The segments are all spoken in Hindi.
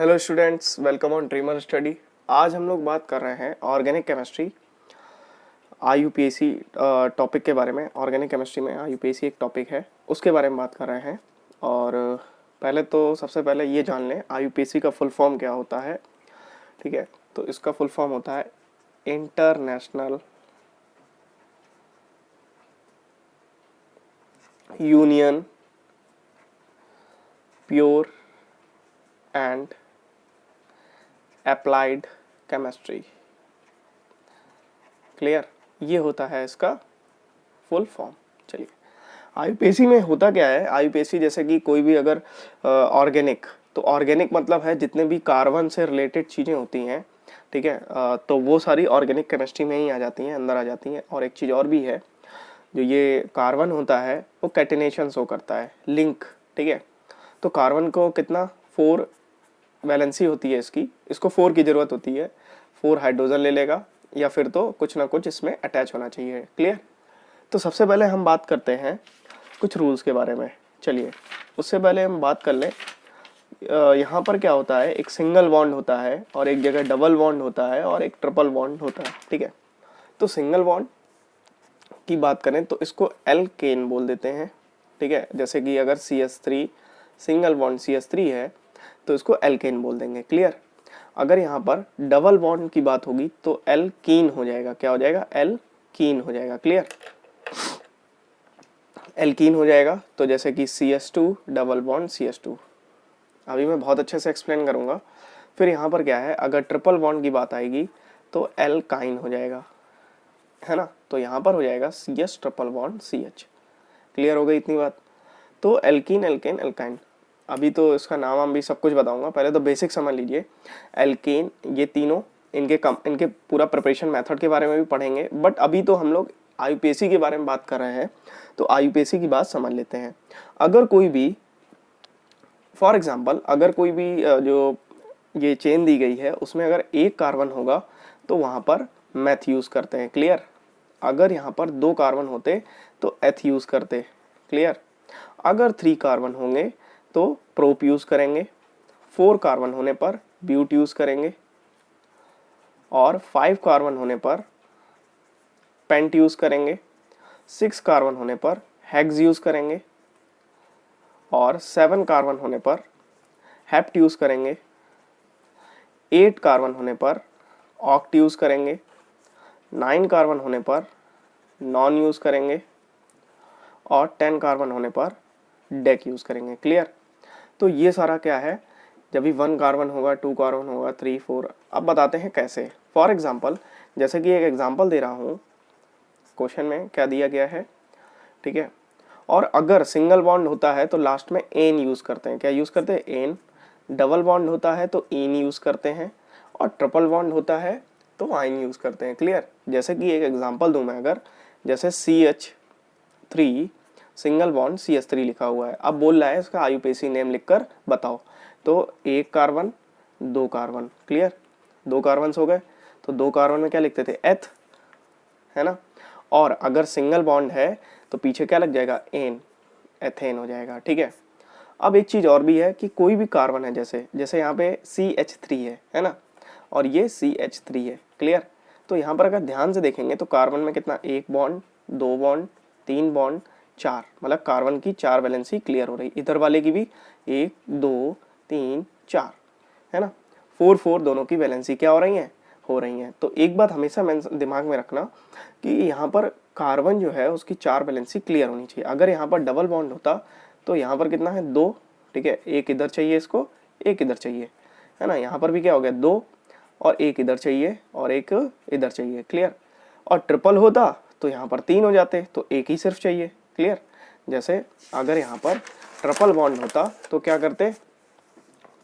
Hello students, welcome on dreamer study. आज हम लोग बात कर रहे हैं ऑर्गेनिक केमिस्ट्री आईयूपीएसी टॉपिक के बारे में। ऑर्गेनिक केमिस्ट्री में आईयूपीएसी एक टॉपिक है, उसके बारे में बात कर रहे हैं। और पहले तो सबसे पहले ये जान लें आईयूपीएसी का फुल फॉर्म क्या होता है। ठीक है, तो इसका फुल फॉर्म होता है international union pure and applied chemistry. Clear, ये होता है इसका फुल फॉर्म। चलिए, आईयूपीएसी में होता क्या है। आईयूपीएसी जैसे कि कोई भी अगर ऑर्गेनिक, तो ऑर्गेनिक मतलब है जितने भी कार्बन से रिलेटेड चीज़ें होती हैं, ठीक है, तो वो सारी ऑर्गेनिक केमिस्ट्री में ही आ जाती हैं, अंदर आ जाती हैं। और एक चीज़ और भी है, जो ये कार्बन होता है वो कैटिनेशन शो करता है, लिंक। ठीक है, तो कार्बन को कितना 4 वैलेंसी होती है इसको 4 की ज़रूरत होती है। 4 हाइड्रोजन ले लेगा या फिर तो कुछ ना कुछ इसमें अटैच होना चाहिए। क्लियर, तो सबसे पहले हम बात करते हैं कुछ रूल्स के बारे में। चलिए, उससे पहले हम बात कर लें यहाँ पर क्या होता है। एक सिंगल बॉन्ड होता है और एक जगह डबल बॉन्ड होता है और एक ट्रिपल बॉन्ड होता है। ठीक है, तो सिंगल बॉन्ड की बात करें तो इसको एल्केन बोल देते हैं। ठीक है, जैसे कि अगर CH3 सिंगल बॉन्ड CH3 है तो इसको एल्केन बोल देंगे। क्लियर, अगर यहाँ पर डबल बॉन्ड की बात होगी तो एल्कीन हो जाएगा। क्या हो जाएगा? एल्कीन हो जाएगा। क्लियर, एल्कीन हो जाएगा। तो जैसे कि CH2 डबल बॉन्ड CH2, अभी मैं बहुत अच्छे से एक्सप्लेन करूंगा। फिर यहाँ पर क्या है, अगर ट्रिपल बॉन्ड की बात आएगी तो एल्काइन हो जाएगा, है ना। तो यहाँ पर हो जाएगा CH triple bond CH। Clear हो गई इतनी बात। तो एल्कीन, एल्केन, एल्काइन, अभी तो इसका नाम भी सब कुछ बताऊंगा, पहले तो बेसिक समझ लीजिए। एल्केन, ये तीनों, इनके पूरा प्रिपरेशन मेथड के बारे में भी पढ़ेंगे, बट अभी तो हम लोग आईयूपीएसी के बारे में बात कर रहे हैं, तो आईयूपीएसी की बात समझ लेते हैं। अगर कोई भी, फॉर एग्जांपल, अगर कोई भी जो ये चेन दी गई है उसमें अगर एक कार्बन होगा तो वहाँ पर मेथ यूज़ करते हैं। क्लियर, अगर यहाँ पर 2 कार्बन होते तो एथ यूज़ करते। क्लियर, अगर 3 कार्बन होंगे तो प्रोप यूज करेंगे, 4 कार्बन होने पर ब्यूट यूज करेंगे, और 5 कार्बन होने पर पेंट यूज करेंगे, 6 कार्बन होने पर हेक्स यूज करेंगे, और 7 कार्बन होने पर हेप्ट यूज करेंगे, 8 कार्बन होने पर ऑक्ट यूज करेंगे, 9 कार्बन होने पर नॉन यूज करेंगे, और 10 कार्बन होने पर डेक यूज करेंगे। क्लियर, तो ये सारा क्या है, जब भी 1 कार्बन होगा, 2 कार्बन होगा, 3, 4। अब बताते हैं कैसे। फॉर एग्जांपल, जैसे कि एक एग्जांपल दे रहा हूँ, क्वेश्चन में क्या दिया गया है। ठीक है, और अगर सिंगल बॉन्ड होता है तो लास्ट में एन यूज करते हैं। क्या यूज करते हैं? एन। डबल बॉन्ड होता है तो इन यूज करते हैं, और ट्रिपल बॉन्ड होता है तो आइन यूज करते हैं। क्लियर, जैसे कि एक एग्जाम्पल दूं मैं, अगर जैसे CH3 सिंगल बॉन्ड CH3 लिखा हुआ है, अब बोल रहा है इसका आईयूपीएसी नेम लिखकर बताओ, तो 1 कार्बन 2 कार्बन। क्लियर, 2 कार्बन हो गए, तो 2 कार्बन में क्या लिखते थे? एथ, है ना। और अगर सिंगल बॉन्ड है तो पीछे क्या लग जाएगा? एन, एथेन हो जाएगा। ठीक है, अब एक चीज और भी है कि कोई भी कार्बन है, जैसे यहाँ पे CH3 है ना, और ये CH3 है। क्लियर, तो यहाँ पर अगर ध्यान से देखेंगे तो कार्बन में कितना? 1 बॉन्ड, 2 बॉन्ड, 3 बॉन्ड, 4, मतलब कार्बन की 4 वैलेंसी क्लियर हो रही। इधर वाले की भी 1, 2, 3, 4, है ना। 4, 4 दोनों की वैलेंसी क्या हो रही हैं। तो एक बात हमेशा दिमाग में रखना कि यहाँ पर कार्बन जो है उसकी 4 वैलेंसी क्लियर होनी चाहिए। अगर यहाँ पर डबल बॉन्ड होता तो यहाँ पर कितना है? 2। ठीक है, एक इधर चाहिए इसको, एक इधर चाहिए, है ना। यहाँ पर भी क्या हो गया? 2, और एक इधर चाहिए और एक इधर चाहिए। क्लियर, और ट्रिपल होता तो यहाँ पर 3 हो जाते, तो एक ही सिर्फ चाहिए। क्लियर, जैसे अगर यहाँ पर ट्रिपल बॉन्ड होता तो क्या करते,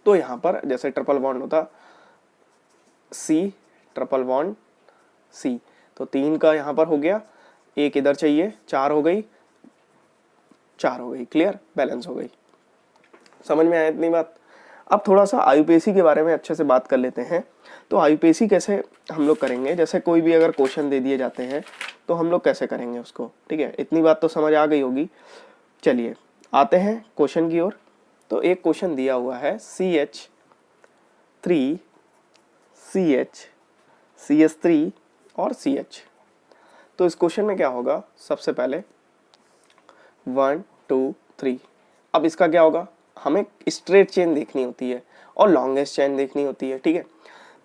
तो यहाँ पर जैसे ट्रिपल बॉन्ड होता C ट्रिपल बॉन्ड C, तो 3 का यहाँ पर हो गया, एक इधर चाहिए, 4 हो गई, 4 हो गई। क्लियर, बैलेंस हो गई। समझ में आया इतनी बात। अब थोड़ा सा आईयूपीएसी के बारे में अच्छे से बात कर लेते हैं। तो आईयूपीएसी कैसे हम लोग करेंगे, जैसे कोई भी अगर क्वेश्चन दे दिए जाते हैं तो हम लोग कैसे करेंगे उसको। ठीक है, इतनी बात तो समझ आ गई होगी। चलिए आते हैं क्वेश्चन की ओर। तो एक क्वेश्चन दिया हुआ है CH 3 CH CS3 और CH। तो इस क्वेश्चन में क्या होगा, सबसे पहले 1 2 3। अब इसका क्या होगा, हमें स्ट्रेट चेन देखनी होती है और लॉन्गेस्ट चेन देखनी होती है, ठीक है।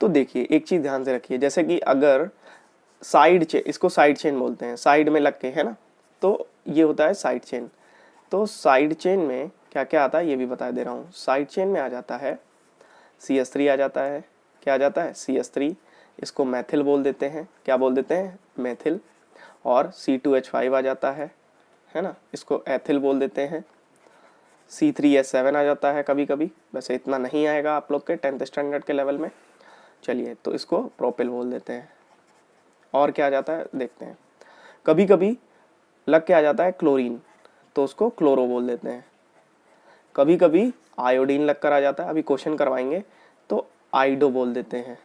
तो देखिए एक चीज ध्यान से रखिए, जैसे कि अगर साइड चेन, इसको साइड चेन बोलते हैं, साइड में लग के, है ना, तो ये होता है साइड चेन। तो साइड चेन में क्या क्या आता है ये भी बता दे रहा हूँ। साइड चेन में आ जाता है CS3 आ जाता है, क्या आ जाता है CS3, इसको मैथिल बोल देते हैं, क्या बोल देते हैं, मैथिल। और C2H5 आ जाता है ना, इसको एथिल बोल देते हैं। C3H7 आ जाता है कभी कभी, वैसे इतना नहीं आएगा आप लोग के 10th स्टैंडर्ड के लेवल में। चलिए, तो इसको प्रोपिल बोल देते हैं। और क्या आ जाता है देखते हैं, कभी कभी लग के आ जाता है क्लोरीन, तो उसको क्लोरो बोल देते हैं। कभी कभी आयोडीन लग कर आ जाता है, अभी क्वेश्चन करवाएंगे तो आइडो बोल देते हैं।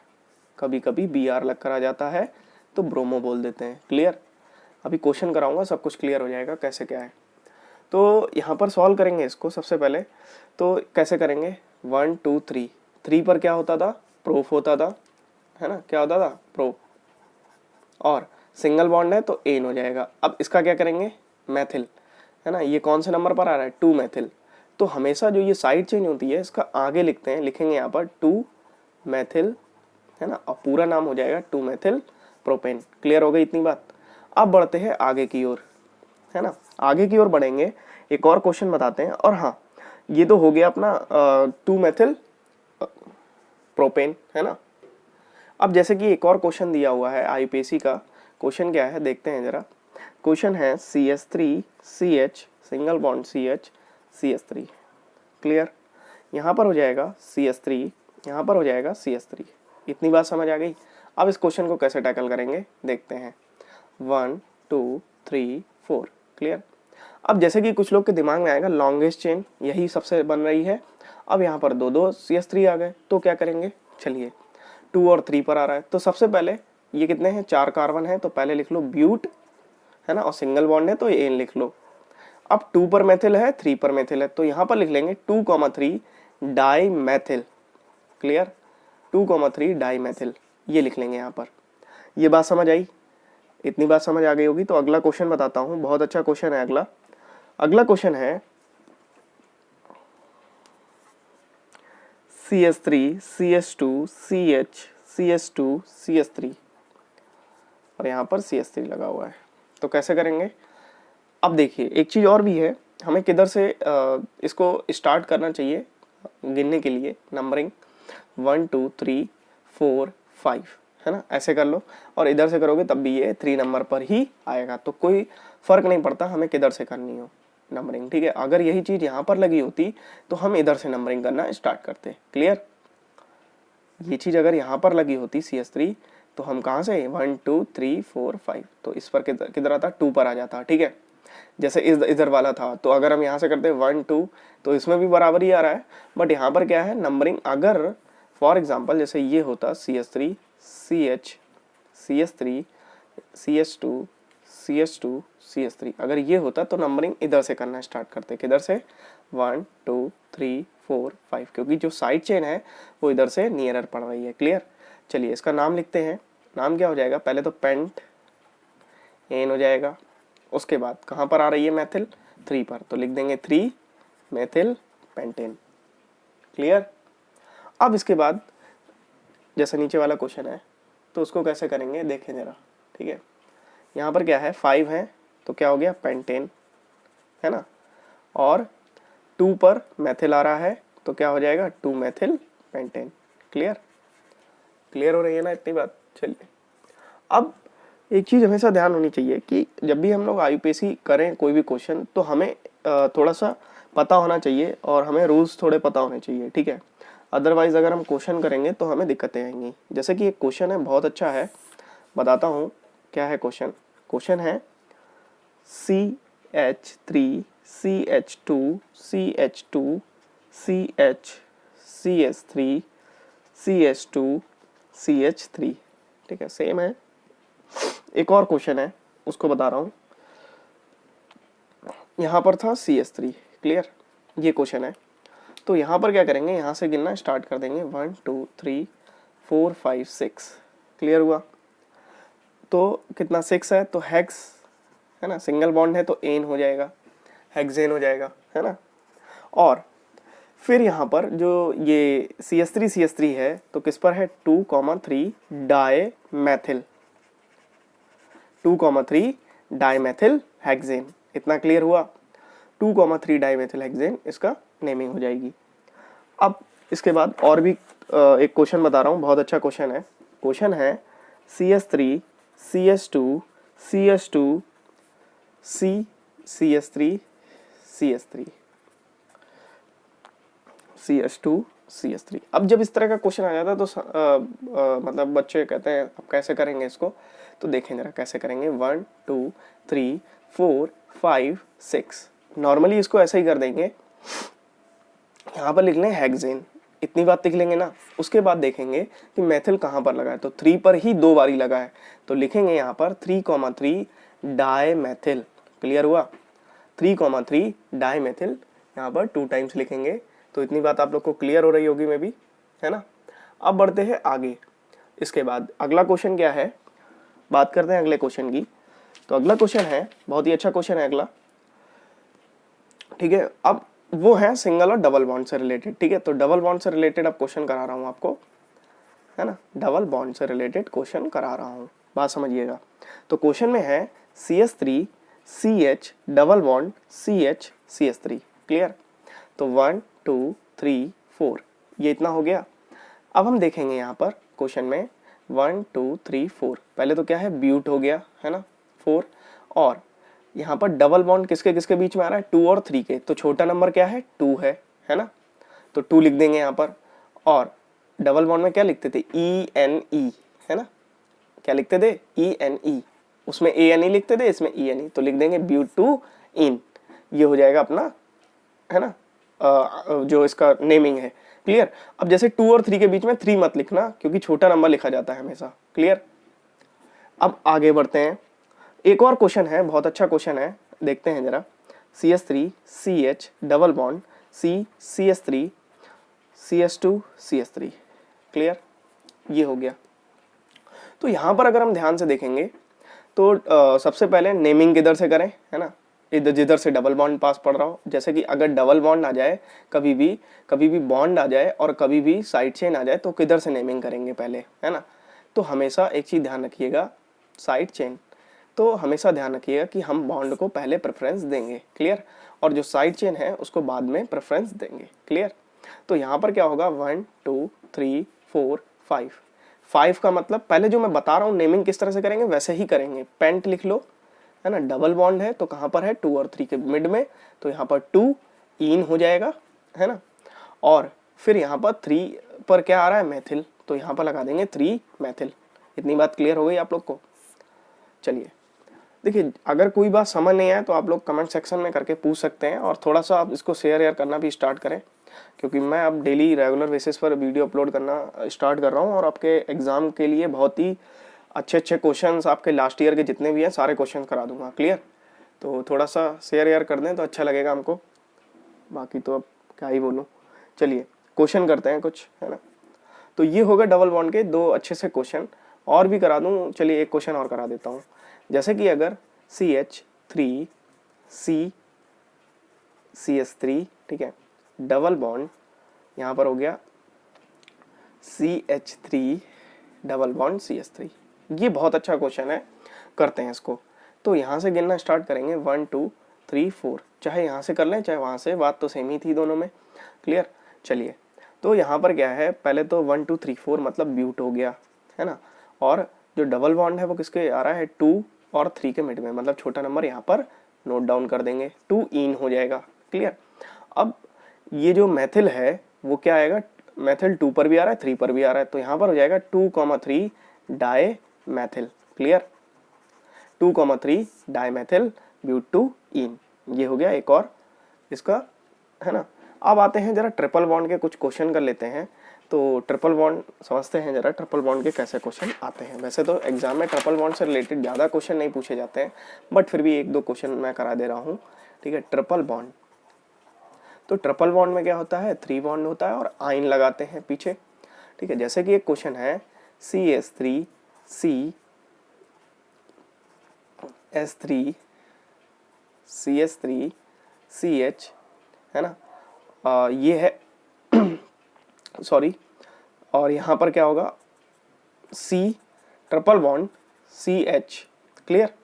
कभी कभी Br लग कर आ जाता है तो ब्रोमो बोल देते हैं। क्लियर, अभी क्वेश्चन कराऊंगा सब कुछ क्लियर हो जाएगा कैसे क्या है। तो यहाँ पर सॉल्व करेंगे इसको सबसे पहले। तो कैसे करेंगे, 1 2 3, 3 पर क्या होता था, प्रोफ होता था, है ना, क्या होता था, प्रोफ। और सिंगल बॉन्ड है तो एन हो जाएगा। अब इसका क्या करेंगे, मैथिल, है ना, ये कौन से नंबर पर आ रहा है, 2 मैथिल। तो हमेशा जो ये साइड चेन होती है इसका आगे लिखते हैं, लिखेंगे यहाँ पर 2 मैथिल, है ना, और पूरा नाम हो जाएगा 2 मैथिल प्रोपेन। क्लियर हो गई इतनी बात। अब बढ़ते हैं आगे की ओर, है ना, आगे की ओर बढ़ेंगे, एक और क्वेश्चन बताते हैं। और हाँ, ये तो हो गया अपना 2 मैथिल प्रोपेन, है ना। अब जैसे कि एक और क्वेश्चन दिया हुआ है IUPAC का, क्वेश्चन क्या है देखते हैं जरा। क्वेश्चन है CS3 CH single bond CH CS3। Clear, यहाँ पर हो जाएगा CS3, यहाँ पर हो जाएगा CS3। इतनी बात समझ आ गई। अब इस क्वेश्चन को कैसे टैकल करेंगे देखते हैं, 1 2 3 4। क्लियर, अब जैसे कि कुछ लोग के दिमाग में आएगा लॉन्गेस्ट चेन यही सबसे बन रही है। अब यहाँ पर 2 2 CS3 आ गए तो क्या करेंगे, चलिए 2 और 3 पर आ रहा है तो सबसे पहले ये कितने हैं, 4 कार्बन है तो पहले लिख लो ब्यूट, है ना, और सिंगल बॉन्ड है तो एन लिख लो। अब 2 पर मेथिल है, 3 पर मेथिल है तो यहाँ पर लिख लेंगे 2,3 di methyl. Clear, 2,3 di methyl, ये लिख लेंगे यहाँ पर। ये बात समझ आई, इतनी बात समझ आ गई होगी। तो अगला क्वेश्चन बताता हूँ, बहुत अच्छा क्वेश्चन है अगला। अगला क्वेश्चन है CS3 CS2 CH CS2 CS3 और यहाँ पर CS3 लगा हुआ है। तो कैसे करेंगे, अब देखिए एक चीज और भी है, हमें किधर से इसको स्टार्ट करना चाहिए गिनने के लिए, नंबरिंग 1 2 3 4 5, है ना, ऐसे कर लो। और इधर से करोगे तब भी ये 3 नंबर पर ही आएगा, तो कोई फर्क नहीं पड़ता हमें किधर से करनी हो नंबरिंग, ठीक है। अगर यही चीज यहाँ पर लगी होती तो हम इधर से नंबरिंग करना स्टार्ट करते। क्लियर, ये चीज अगर यहाँ पर लगी होती CS3 तो हम कहाँ से 1 2 3 4 5, तो इस पर किधर आता, 2 पर आ जाता, ठीक है। जैसे इधर वाला था तो अगर हम यहाँ से करते 1 2 तो इसमें भी बराबर ही आ रहा है। बट यहाँ पर क्या है, नंबरिंग अगर फॉर एग्जाम्पल जैसे ये होता CS3 CH CS3 CS2 CS2 CS3, अगर ये होता तो नंबरिंग इधर से करना स्टार्ट करते, किधर से 1 2 3 4 5, क्योंकि जो साइड चेन है वो इधर से नियरर पड़ रही है। क्लियर, चलिए इसका नाम लिखते हैं। नाम क्या हो जाएगा, पहले तो पेंट एन हो जाएगा, उसके बाद कहाँ पर आ रही है मैथिल, 3 पर, तो लिख देंगे 3 मैथिल पेंटेन। क्लियर, अब इसके बाद जैसे नीचे वाला क्वेश्चन है तो उसको कैसे करेंगे देखें जरा, ठीक है। यहाँ पर क्या है, 5 है तो क्या हो गया पेंटेन, है ना, और 2 पर मैथिल आ रहा है तो क्या हो जाएगा 2 मैथिल पेंटेन। क्लियर, क्लियर हो रही है ना इतनी बात। चलिए, अब एक चीज हमेशा ध्यान होनी चाहिए कि जब भी हम लोग IUPAC करें कोई भी क्वेश्चन तो हमें थोड़ा सा पता होना चाहिए और हमें रूल्स थोड़े पता होने चाहिए, ठीक है। अदरवाइज अगर हम क्वेश्चन करेंगे तो हमें दिक्कतें आएंगी। जैसे कि एक क्वेश्चन है बहुत अच्छा है, बताता हूँ क्या है क्वेश्चन। क्वेश्चन है CH3 CH2 CH2 CH CS3 CS2 CH3, ठीक है, सेम है। एक और क्वेश्चन है उसको बता रहा हूं, यहाँ पर था CS3। क्लियर, ये क्वेश्चन है तो यहाँ पर क्या करेंगे, यहाँ से गिनना स्टार्ट कर देंगे 1 2 3 4 5 6। क्लियर हुआ? तो कितना 6 है, तो हेक्स है ना, सिंगल बॉन्ड है तो एन हो जाएगा, हेक्सेन हो जाएगा, है ना। और फिर यहाँ पर जो ये CH3 है तो किस पर है, 2,3 di methyl, 2,3 di methyl hexane. इतना क्लियर हुआ? 2,3 डाई मैथिल हेक्सेन इसका नेमिंग हो जाएगी। अब इसके बाद और भी एक क्वेश्चन बता रहा हूँ, बहुत अच्छा क्वेश्चन है। क्वेश्चन है CH3 CH2 CH2 CH3 CH3 CH2 CH3। अब जब इस तरह का क्वेश्चन आ जाता है तो मतलब बच्चे कहते हैं अब कैसे करेंगे इसको, तो देखें जरा कैसे करेंगे। 1 2 3 4 5 6। नॉर्मली इसको ऐसे ही कर देंगे, यहाँ पर लिख लें हेक्सेन, इतनी बात लिख लेंगे ना। उसके बाद देखेंगे कि मेथिल कहाँ पर लगा है, तो 3 पर ही 2 बारी लगा है, तो लिखेंगे यहाँ पर 3,3 डाई मैथिल। क्लियर हुआ? 3,3 डाई मैथिल यहाँ पर 2 टाइम्स लिखेंगे। तो इतनी बात आप लोग को क्लियर हो रही होगी में भी, है ना। अब बढ़ते हैं आगे। इसके बाद अगला क्वेश्चन क्या है, बात करते हैं अगले क्वेश्चन की। तो अगला क्वेश्चन है, बहुत ही अच्छा क्वेश्चन है अगला, ठीक है। अब वो है सिंगल और डबल बॉन्ड से रिलेटेड, ठीक है। तो डबल बॉन्ड से रिलेटेड अब क्वेश्चन करा रहा हूँ आपको, है ना, डबल बॉन्ड से रिलेटेड क्वेश्चन करा रहा हूँ, बात समझिएगा। तो क्वेश्चन में है CH3 CH double bond CH CH3। Clear? तो 1 2 3 4 ये इतना हो गया। अब हम देखेंगे यहाँ पर क्वेश्चन में 1 2 3 4, पहले तो क्या है, ब्यूट हो गया, है ना, 4। और यहाँ पर डबल बॉन्ड किसके किसके बीच में आ रहा है, 2 और 3 के, तो छोटा नंबर क्या है, 2 है ना, तो 2 लिख देंगे यहाँ पर। और डबल बॉन्ड में क्या लिखते थे, ENE, है ना, क्या लिखते थे, ENE, उसमें ANE लिखते थे, इसमें ENE, तो लिख देंगे ब्यूटूइन। ये हो जाएगा अपना, है ना, जो इसका नेमिंग है। क्लियर? अब जैसे 2 और 3 के बीच में 3 मत लिखना, क्योंकि छोटा नंबर लिखा जाता है हमेशा। क्लियर? अब आगे बढ़ते हैं, एक और क्वेश्चन है, बहुत अच्छा क्वेश्चन है, देखते हैं जरा। CH3 CH double bond CH3 CH2 CH3। Clear? ये हो गया। तो यहाँ पर अगर हम ध्यान से देखेंगे तो सबसे पहले नेमिंग किधर से करें, है ना, इधर जिधर से डबल बॉन्ड पास पड़ रहा हो। जैसे कि अगर डबल बॉन्ड आ जाए, कभी भी बॉन्ड आ जाए और कभी भी साइड चेन आ जाए, तो किधर से नेमिंग करेंगे पहले, है ना। तो हमेशा एक चीज ध्यान रखिएगा, साइड चेन, तो हमेशा ध्यान रखिएगा कि हम बॉन्ड को पहले प्रेफरेंस देंगे। क्लियर? और जो साइड चेन है उसको बाद में प्रेफरेंस देंगे। क्लियर? तो यहाँ पर क्या होगा, 1 2 3 4 5। 5 का मतलब पहले जो मैं बता रहा हूँ नेमिंग किस तरह से करेंगे वैसे ही करेंगे। पेंट लिख लो, है ना, डबल बॉन्ड है तो कहाँ पर है, 2 और 3 के मिड में, तो यहाँ पर 2 इन हो जाएगा, है ना। और फिर यहाँ पर 3 पर क्या आ रहा है, मैथिल, तो यहाँ पर लगा देंगे 3 मैथिल। इतनी बात क्लियर हो गई आप लोग को? चलिए देखिए, अगर कोई बात समझ नहीं आए तो आप लोग कमेंट सेक्शन में करके पूछ सकते हैं, और थोड़ा सा आप इसको शेयर करना भी स्टार्ट करें, क्योंकि मैं अब डेली रेगुलर बेसिस पर वीडियो अपलोड करना स्टार्ट कर रहा हूँ, और आपके एग्जाम के लिए बहुत ही अच्छे क्वेश्चंस, आपके लास्ट ईयर के जितने भी हैं सारे क्वेश्चन करा दूंगा। क्लियर? तो थोड़ा सा शेयर कर दें तो अच्छा लगेगा हमको, बाकी तो अब क्या ही बोलूँ। चलिए क्वेश्चन करते हैं कुछ, है ना। तो ये होगा डबल बॉन्ड के 2 अच्छे से क्वेश्चन, और भी करा दूँ। चलिए एक क्वेश्चन और करा देता हूँ। जैसे कि अगर CH3 CH3, ठीक है, डबल बॉन्ड यहाँ पर हो गया CH3 डबल बॉन्ड CH3। ये बहुत अच्छा क्वेश्चन है, करते हैं इसको। तो यहाँ से गिनना स्टार्ट करेंगे 1 2 3 4, चाहे यहाँ से कर लें चाहे वहाँ से, बात तो सेम ही थी दोनों में। क्लियर? चलिए, तो यहाँ पर क्या है, पहले तो 1 2 3 4 मतलब ब्यूट हो गया, है ना। और जो डबल बॉन्ड है वो किसके आ रहा है, 2 और 3 के मिड में, मतलब छोटा नंबर यहाँ पर नोट डाउन कर देंगे, 2 इन हो जाएगा। क्लियर? अब ये जो मैथिल है वो क्या आएगा, मैथिल 2 पर भी आ रहा है 3 पर भी आ रहा है, तो यहाँ पर हो जाएगा 2,3 di methyl. Clear? 2,3 di methyl butyne. ये हो गया एक और इसका, है ना। अब आते हैं जरा ट्रिपल बॉन्ड के कुछ क्वेश्चन कर लेते हैं। तो ट्रिपल बॉन्ड समझते हैं जरा, ट्रिपल बॉन्ड के कैसे क्वेश्चन आते हैं। वैसे तो एग्जाम में ट्रिपल बॉन्ड से रिलेटेड ज़्यादा क्वेश्चन नहीं पूछे जाते हैं, बट फिर भी 1 2 क्वेश्चन मैं करा दे रहा हूँ, ठीक है। ट्रिपल बॉन्ड, तो ट्रिपल बॉन्ड में क्या होता है, 3 बॉन्ड होता है और आयन लगाते हैं पीछे, ठीक है। जैसे कि एक क्वेश्चन है CH3 CH3 CH है ना, ये है सॉरी, और यहाँ पर क्या होगा C triple bond CH, clear.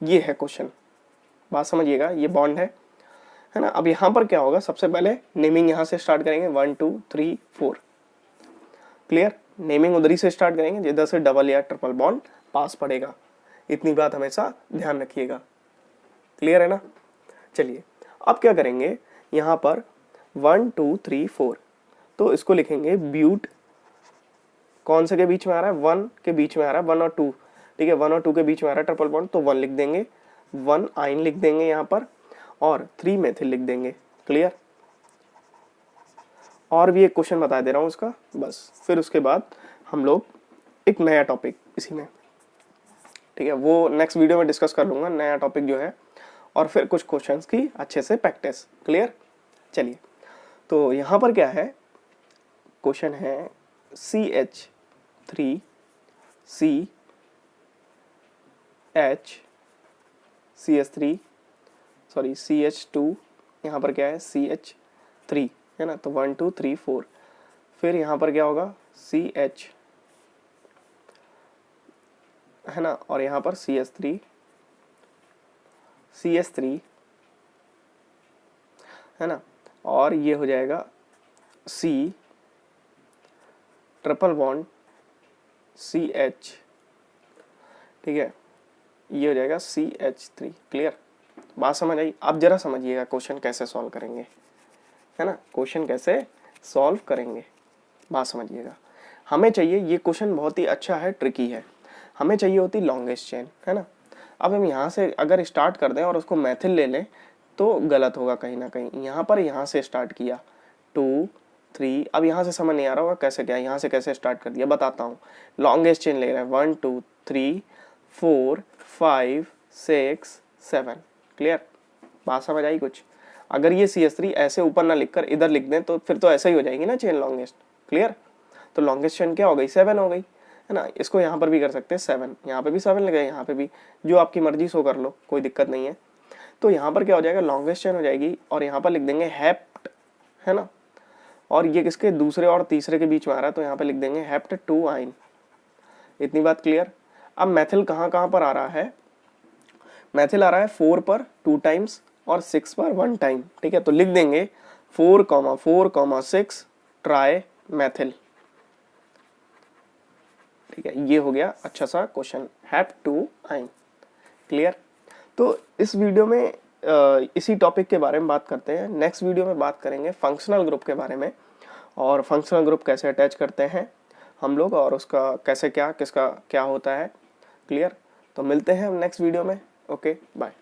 ये है क्वेश्चन, बात समझिएगा, ये बॉन्ड है ना। अब यहाँ पर क्या होगा, सबसे पहले नेमिंग यहाँ से स्टार्ट करेंगे 1 2 3 4, क्लियर। नेमिंग उधरी से स्टार्ट करेंगे जिधर से डबल या ट्रिपल बॉन्ड पास पड़ेगा, इतनी बात हमेशा ध्यान रखिएगा, क्लियर है ना। चलिए अब क्या करेंगे, यहाँ पर 1 2 3 4, तो इसको लिखेंगे ब्यूट, कौन से के बीच में आ रहा है, 1 के बीच में आ रहा है, 1 और 2, ठीक है, 1 और 2 के बीच में आ रहा है ट्रिपल बॉन्ड, तो 1 लिख देंगे, 1 आयन लिख देंगे यहाँ पर, और 3 मेथिल लिख देंगे, क्लियर। और भी एक क्वेश्चन बता दे रहा हूँ उसका, बस फिर उसके बाद हम लोग एक नया टॉपिक इसी में, ठीक है, वो नेक्स्ट वीडियो में डिस्कस कर लूँगा नया टॉपिक जो है, और फिर कुछ क्वेश्चंस की अच्छे से प्रैक्टिस, क्लियर। चलिए तो यहाँ पर क्या है, क्वेश्चन है CH3 CH2, यहाँ पर क्या है CH3 है ना, तो 1 2 3 4, फिर यहाँ पर क्या होगा CH है ना, और यहाँ पर CH3 है ना, और ये हो जाएगा C ट्रिपल बॉन्ड CH, ठीक है, ये हो जाएगा CH3, क्लियर। बात समझ आई। अब जरा समझिएगा क्वेश्चन कैसे सॉल्व करेंगे, है ना, क्वेश्चन कैसे सॉल्व करेंगे, बात समझिएगा। हमें चाहिए, ये क्वेश्चन बहुत ही अच्छा है, ट्रिकी है, हमें चाहिए होती लॉन्गेस्ट चेन, है ना। अब हम यहाँ से अगर स्टार्ट कर दें और उसको मैथिल ले लें तो गलत होगा कहीं ना कहीं। यहाँ से स्टार्ट किया 2 3, अब यहाँ से समझ नहीं आ रहा होगा कैसे क्या, यहाँ से कैसे स्टार्ट कर दिया, बताता हूँ। लॉन्गेस्ट चेन ले रहा है 1 2 3 4 5 6 7, क्लियर। बात समझ आई कुछ। अगर ये CH3 ऐसे ऊपर ना लिखकर इधर लिख दें तो फिर तो ऐसा ही हो जाएगी ना चेन लॉन्गेस्ट, क्लियर। तो लॉन्गेस्ट चेन क्या हो गई, 7 हो गई, है ना। इसको यहाँ पर भी कर सकते हैं 7, यहाँ पे भी 7 लगे, यहाँ पे भी, जो आपकी मर्जी सो कर लो, कोई दिक्कत नहीं है। तो यहाँ पर क्या हो जाएगा, लॉन्गेस्ट चेन हो जाएगी, और यहाँ पर लिख देंगे हेप्ट, है ना, और ये किसके दूसरे और तीसरे के बीच में आ रहा है, तो यहाँ पे लिख देंगे हेप्ट 2 आयन, इतनी बात क्लियर। अब मैथिल कहाँ कहाँ पर आ रहा है, मैथिल आ रहा है 4 पर 2 टाइम्स और 6 पर 1 टाइम, ठीक है, तो लिख देंगे 4,4,6 ट्राई मैथिल, ठीक है। ये हो गया अच्छा सा question, have two yne, clear. तो इस वीडियो में इसी टॉपिक के बारे में बात करते हैं। नेक्स्ट वीडियो में बात करेंगे फंक्शनल ग्रुप के बारे में, और फंक्शनल ग्रुप कैसे अटैच करते हैं हम लोग, और उसका कैसे क्या किसका क्या होता है, क्लियर। तो मिलते हैं हम नेक्स्ट वीडियो में, ओके बाय।